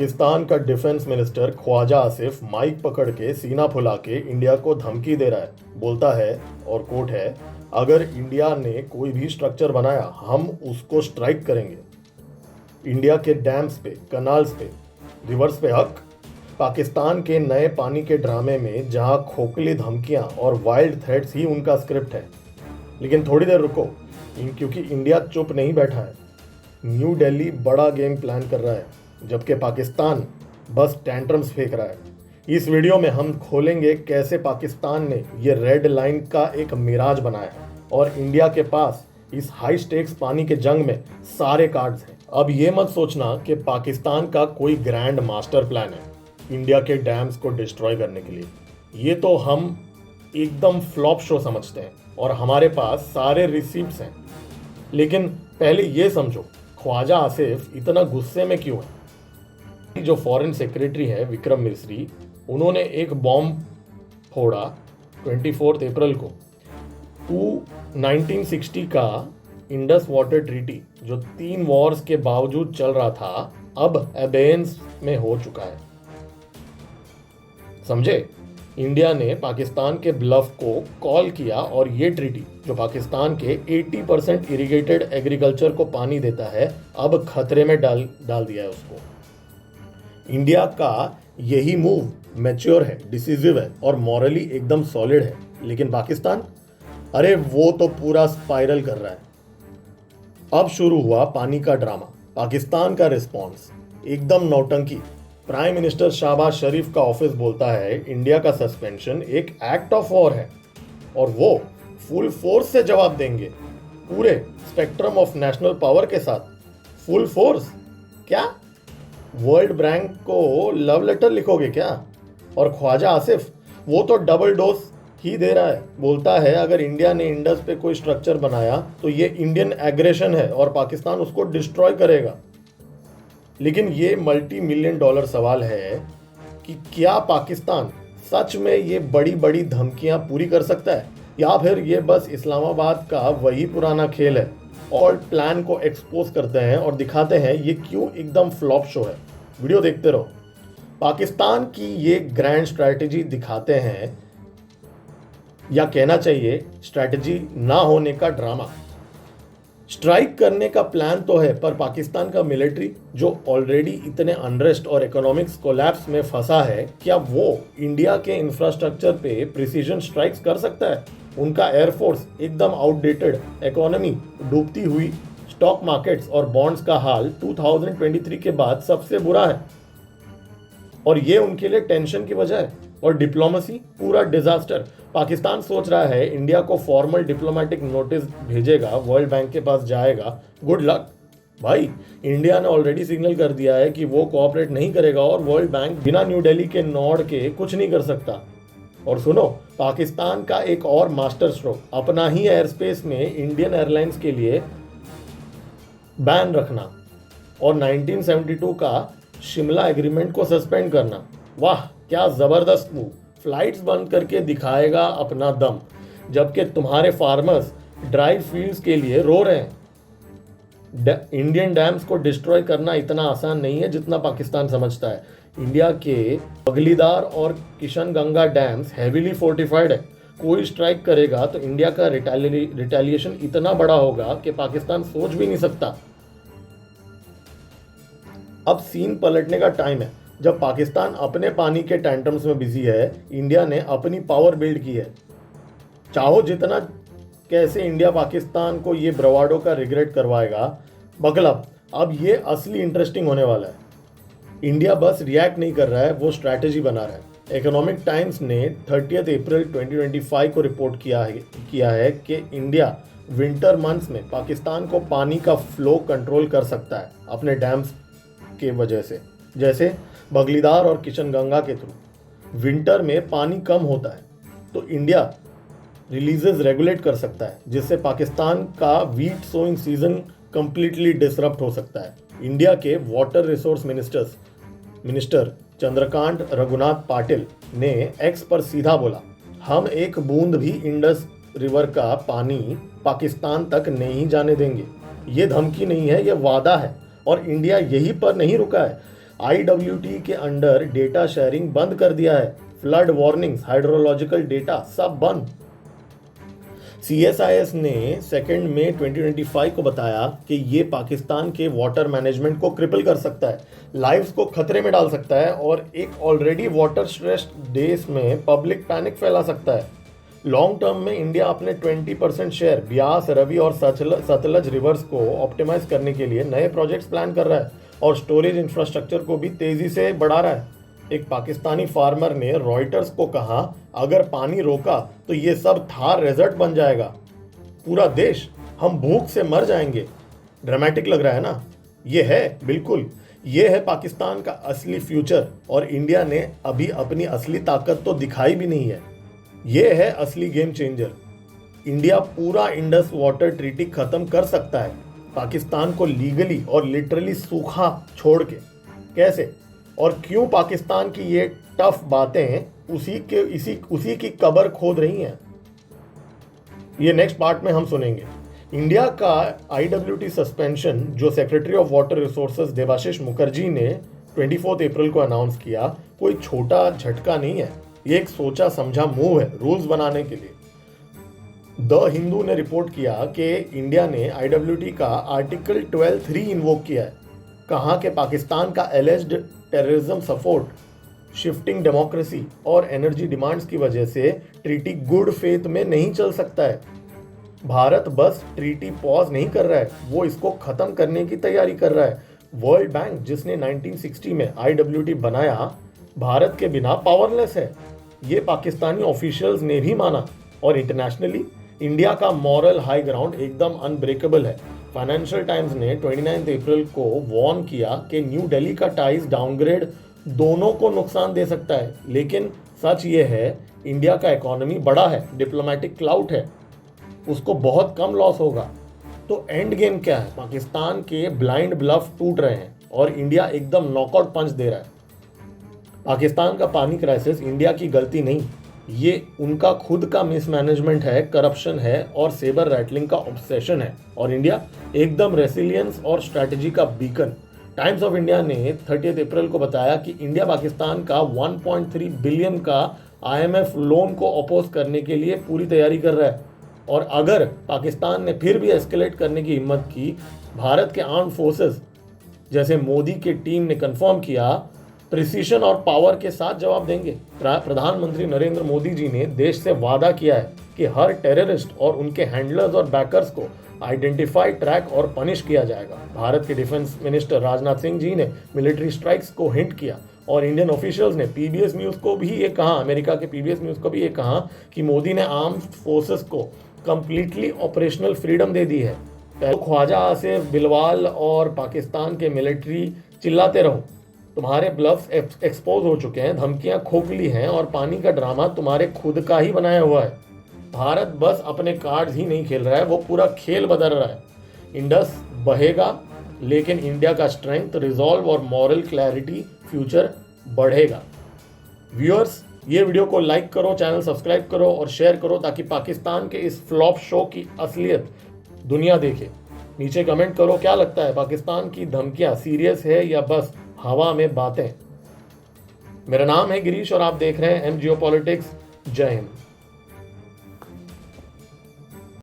पाकिस्तान का defence minister Khawaja Asif mic पकड़ के सीना फुला के इंडिया को धमकी दे रहा है। बोलता है, और कोट है, अगर इंडिया ने कोई भी स्ट्रक्चर बनाया हम उसको स्ट्राइक करेंगे। इंडिया के डैम्स पे, कनाल्स पे, रिवर्स पे हक। पाकिस्तान के नए पानी के ड्रामे में जहां खोखली धमकियां और वाइल्ड थ्रेट्स ही उनका स्क्रिप्ट है। लेकिन थोड़ी देर रुको, क्योंकि इंडिया चुप नहीं बैठा है। न्यू दिल्ली बड़ा गेम प्लान कर रहा है, जबकि पाकिस्तान बस टैंट्रम्स फेंक रहा है। इस वीडियो में हम खोलेंगे कैसे पाकिस्तान ने ये रेड लाइन का एक मिराज बनाया है और इंडिया के पास इस हाई स्टेक्स पानी के जंग में सारे कार्ड्स हैं। अब ये मत सोचना कि पाकिस्तान का कोई ग्रैंड मास्टर प्लान है इंडिया के डैम्स को डिस्ट्रॉय करने के लिए। ये तो हम एकदम फ्लॉप शो समझते हैं और हमारे पास सारे रिसीप्ट्स हैं। लेकिन पहले ये समझो, ख्वाजा आसिफ इतना गुस्से में क्यों है? जो फॉरेन सेक्रेटरी है विक्रम मिस्री, उन्होंने एक बॉम्ब फोड़ा 24 अप्रैल को। 1960 का इंडस वाटर ट्रीटी जो 3 वॉर्स के बावजूद चल रहा था, अब एबेंस में हो चुका है। समझे? इंडिया ने पाकिस्तान के ब्लफ को कॉल किया और ये ट्रीटी जो पाकिस्तान के 80% इरिगेटेड एग्रीकल्चर को पानी देता है, अब खतरे में डाल दिया है उसको। इंडिया का यही मूव मैच्योर है, डिसीजिव है और मॉरली एकदम सॉलिड है। लेकिन पाकिस्तान, अरे वो तो पूरा स्पाइरल कर रहा है। अब शुरू हुआ पानी का ड्रामा। पाकिस्तान का रिस्पॉन्स एकदम नौटंकी। प्राइम मिनिस्टर शहबाज शरीफ का ऑफिस बोलता है इंडिया का सस्पेंशन एक एक्ट ऑफ वॉर है और वो फुल फोर्स से जवाब देंगे, पूरे स्पेक्ट्रम ऑफ नेशनल पावर के साथ। फुल फोर्स क्या? वर्ल्ड बैंक को लव लेटर लिखोगे क्या? और ख्वाजा आसिफ, वो तो डबल डोज ही दे रहा है। बोलता है अगर इंडिया ने इंडस पे कोई स्ट्रक्चर बनाया तो ये इंडियन एग्रेशन है और पाकिस्तान उसको डिस्ट्रॉय करेगा। लेकिन ये $multi-million सवाल है कि क्या पाकिस्तान सच में ये बड़ी बड़ी धमकियां पूरी कर सकता है, या फिर ये बस इस्लामाबाद का वही पुराना खेल है और प्लान को एक्सपोज करते हैं और दिखाते हैं ये क्यों एकदम फ्लॉप शो है। वीडियो देखते रहो। पाकिस्तान की ये ग्रैंड स्ट्रैटेजी दिखाते हैं, या कहना चाहिए स्ट्रैटेजी ना होने का ड्रामा। स्ट्राइक करने का प्लान तो है, पर पाकिस्तान का मिलिट्री जो ऑलरेडी इतने अनरेस्ट और इकोनॉमिक्स कोलैप्स में फंसा है, क्या वो इंडिया के इंफ्रास्ट्रक्चर पे प्रिसीजन स्ट्राइक्स कर सकता है? उनका एयरफोर्स एकदम आउटडेटेड, इकोनॉमी डूबती हुई, स्टॉक मार्केट्स और बॉन्ड्स का हाल 2023 के बाद सबसे बुरा है और ये उनके लिए टेंशन की वजह है। और डिप्लोमेसी पूरा डिजास्टर। पाकिस्तान सोच रहा है इंडिया को फॉर्मल डिप्लोमेटिक नोटिस भेजेगा, वर्ल्ड बैंक के पास जाएगा। गुड लक भाई, इंडिया ने ऑलरेडी सिग्नल कर दिया है कि वो कोऑपरेट नहीं करेगा और वर्ल्ड बैंक बिना न्यू दिल्ली के नॉड के कुछ नहीं कर सकता। और सुनो, पाकिस्तान का एक और मास्टर स्ट्रोक, अपना ही एयर स्पेस में इंडियन एयरलाइंस के लिए बैन रखना और 1972 का शिमला एग्रीमेंट को सस्पेंड करना। वाह, क्या जबरदस्त मूव। फ्लाइट्स बंद करके दिखाएगा अपना दम, जबकि तुम्हारे फार्मर्स ड्राई फील्ड्स के लिए रो रहे हैं। इंडियन डैम्स को डिस्ट्रॉय करना इतना आसान नहीं है जितना पाकिस्तान समझता है। इंडिया के बगलीदार और किशनगंगा डैम्स हैवीली फोर्टिफाइड है। कोई स्ट्राइक करेगा तो इंडिया का रिटेलिएशन इतना बड़ा होगा कि पाकिस्तान सोच भी नहीं सकता। अब सीन पलटने का टाइम है। जब पाकिस्तान अपने पानी के टैंट्रम्स में बिजी है, इंडिया ने अपनी पावर बिल्ड की है। चाहो जितना कैसे इंडिया पाकिस्तान को ये ब्रवाडो का रिग्रेट करवाएगा। बगलब अब ये असली इंटरेस्टिंग होने वाला है। इंडिया बस रिएक्ट नहीं कर रहा है, वो स्ट्रैटेजी बना रहा है। इकोनॉमिक टाइम्स ने 30 अप्रैल 2025 को रिपोर्ट किया है कि इंडिया विंटर मंथ्स में पाकिस्तान को पानी का फ्लो कंट्रोल कर सकता है अपने डैम्स के वजह से, जैसे बगलीदार और किशनगंगा के थ्रू। विंटर में पानी कम होता है तो इंडिया रिलीजेस रेगुलेट कर सकता है, जिससे पाकिस्तान का wheat sowing season completely disrupt हो सकता है। इंडिया के water resource minister Chandrakant Raghunath Patil ने एक्स पर सीधा बोला, हम एक बूंद भी इंडस रिवर का पानी पाकिस्तान तक नहीं जाने देंगे। ये धमकी नहीं है, ये वादा है। और इंडिया यहीं पर नहीं रुका है। IWT के अंडर डेटा शेयरिंग बंद कर दिया है, फ्लड वार्निंग्स, हाइड्रोलॉजिकल डेटा सब बंद। CSIS ने 2 मई 2025 को बताया कि ये पाकिस्तान के वाटर मैनेजमेंट को क्रिपल कर सकता है, लाइव्स को खतरे में डाल सकता है और एक ऑलरेडी वाटर स्ट्रेस्ड देश में पब्लिक पैनिक फैला सकता है। लॉन्ग टर्म में इंडिया अपने 20% शेयर ब्यास, रवि और सतलज रिवर्स को ऑप्टिमाइज करने के लिए नए प्रोजेक्ट्स प्लान कर रहा है और स्टोरेज इंफ्रास्ट्रक्चर को भी तेजी से बढ़ा रहा है। एक पाकिस्तानी फार्मर ने रॉयटर्स को कहा, अगर पानी रोका तो ये सब थार डेजर्ट बन जाएगा, पूरा देश, हम भूख से मर जाएंगे। ड्रामेटिक लग रहा है ना? ये है, बिल्कुल ये है पाकिस्तान का असली फ्यूचर और इंडिया ने अभी अपनी असली ताकत तो दिखाई भी नहीं है। ये है असली गेम चेंजर। इंडिया पूरा इंडस वाटर ट्रीटी खत्म कर सकता है पाकिस्तान को लीगली और लिटरली सूखा छोड़ के। कैसे और क्यों पाकिस्तान की ये टफ बातें उसी की कब्र खोद रही हैं, ये नेक्स्ट पार्ट में हम सुनेंगे। इंडिया का IWT सस्पेंशन जो secretary of water resources Debashish Mukherjee ने 24 अप्रैल को अनाउंस किया, कोई छोटा झटका नहीं है, ये एक सोचा समझा मूव है रूल्स बनाने के लिए। द हिंदू ने रिपोर्ट किया कि इंडिया ने IWT का आर्टिकल 12(3) इन्वोक किया है। कहा कि पाकिस्तान का एलिज्ड टेररिज्म सपोर्ट, शिफ्टिंग डेमोक्रेसी और एनर्जी डिमांड्स की वजह से ट्रीटी गुड फेथ में नहीं चल सकता है। भारत बस ट्रीटी पॉज नहीं कर रहा है, वो इसको खत्म करने की तैयारी कर रहा है। वर्ल्ड बैंक जिसने 1960 में IWT बनाया, भारत के बिना पावरलेस है, ये पाकिस्तानी ऑफिशियल्स ने भी माना और इंटरनेशनली इंडिया का मॉरल हाई ग्राउंड एकदम अनब्रेकेबल है। फाइनेंशियल टाइम्स ने 29 अप्रैल को वार्न किया कि न्यू दिल्ली का टाइज डाउनग्रेड दोनों को नुकसान दे सकता है, लेकिन सच ये है इंडिया का इकोनॉमी बड़ा है, डिप्लोमेटिक क्लाउट है, उसको बहुत कम लॉस होगा। तो एंड गेम क्या है? पाकिस्तान के ब्लाइंड ब्लफ टूट रहे हैं और इंडिया एकदम नॉकआउट पंच दे रहा है। पाकिस्तान का पानी क्राइसिस इंडिया की गलती नहीं, ये उनका खुद का मिसमैनेजमेंट है, करप्शन है और सेबर रैटलिंग का ऑब्सेशन है। और इंडिया एकदम रेसिलियंस और स्ट्रैटेजी का बीकन। टाइम्स ऑफ इंडिया ने 30 अप्रैल को बताया कि इंडिया पाकिस्तान का 1.3 बिलियन का IMF लोन को अपोज करने के लिए पूरी तैयारी कर रहा है और अगर पाकिस्तान ने फिर भी एस्केलेट करने की हिम्मत की, भारत के आर्म्ड फोर्सेस जैसे मोदी की टीम ने कंफर्म किया, प्रिसीशन और पावर के साथ जवाब देंगे। प्रधानमंत्री नरेंद्र मोदी जी ने देश से वादा किया है कि हर टेररिस्ट और उनके हैंडलर्स और बैकर्स को आइडेंटिफाई, ट्रैक और पनिश किया जाएगा। भारत के डिफेंस मिनिस्टर राजनाथ सिंह जी ने मिलिट्री स्ट्राइक्स को हिंट किया और इंडियन ऑफिशियल्स ने PBS न्यूज़ को भी ये कहा, अमेरिका के PBS न्यूज़ को भी ये कहा कि मोदी ने आर्म्ड फोर्सेस को कंप्लीटली ऑपरेशनल फ्रीडम दे दी है। तो ख्वाजा आसिफ, बिलवाल और पाकिस्तान के मिलिट्री चिल्लाते रहो, तुम्हारे ब्लफ्स एक्सपोज हो चुके हैं, धमकियां खोखली हैं और पानी का ड्रामा तुम्हारे खुद का ही बनाया हुआ है। भारत बस अपने कार्ड्स ही नहीं खेल रहा है, वो पूरा खेल बदल रहा है। इंडस बहेगा लेकिन इंडिया का स्ट्रेंथ, रिजॉल्व और मॉरल क्लैरिटी फ्यूचर बढ़ेगा। व्यूअर्स, ये वीडियो को लाइक करो, चैनल सब्सक्राइब करो और शेयर करो ताकि पाकिस्तान के इस फ्लॉप शो की असलियत दुनिया देखे। नीचे कमेंट करो, क्या लगता है पाकिस्तान की धमकियां सीरियस है या बस हवा में बातें। मेरा नाम है गिरीश और आप देख रहे हैं M Geopolitics। जय हिंद।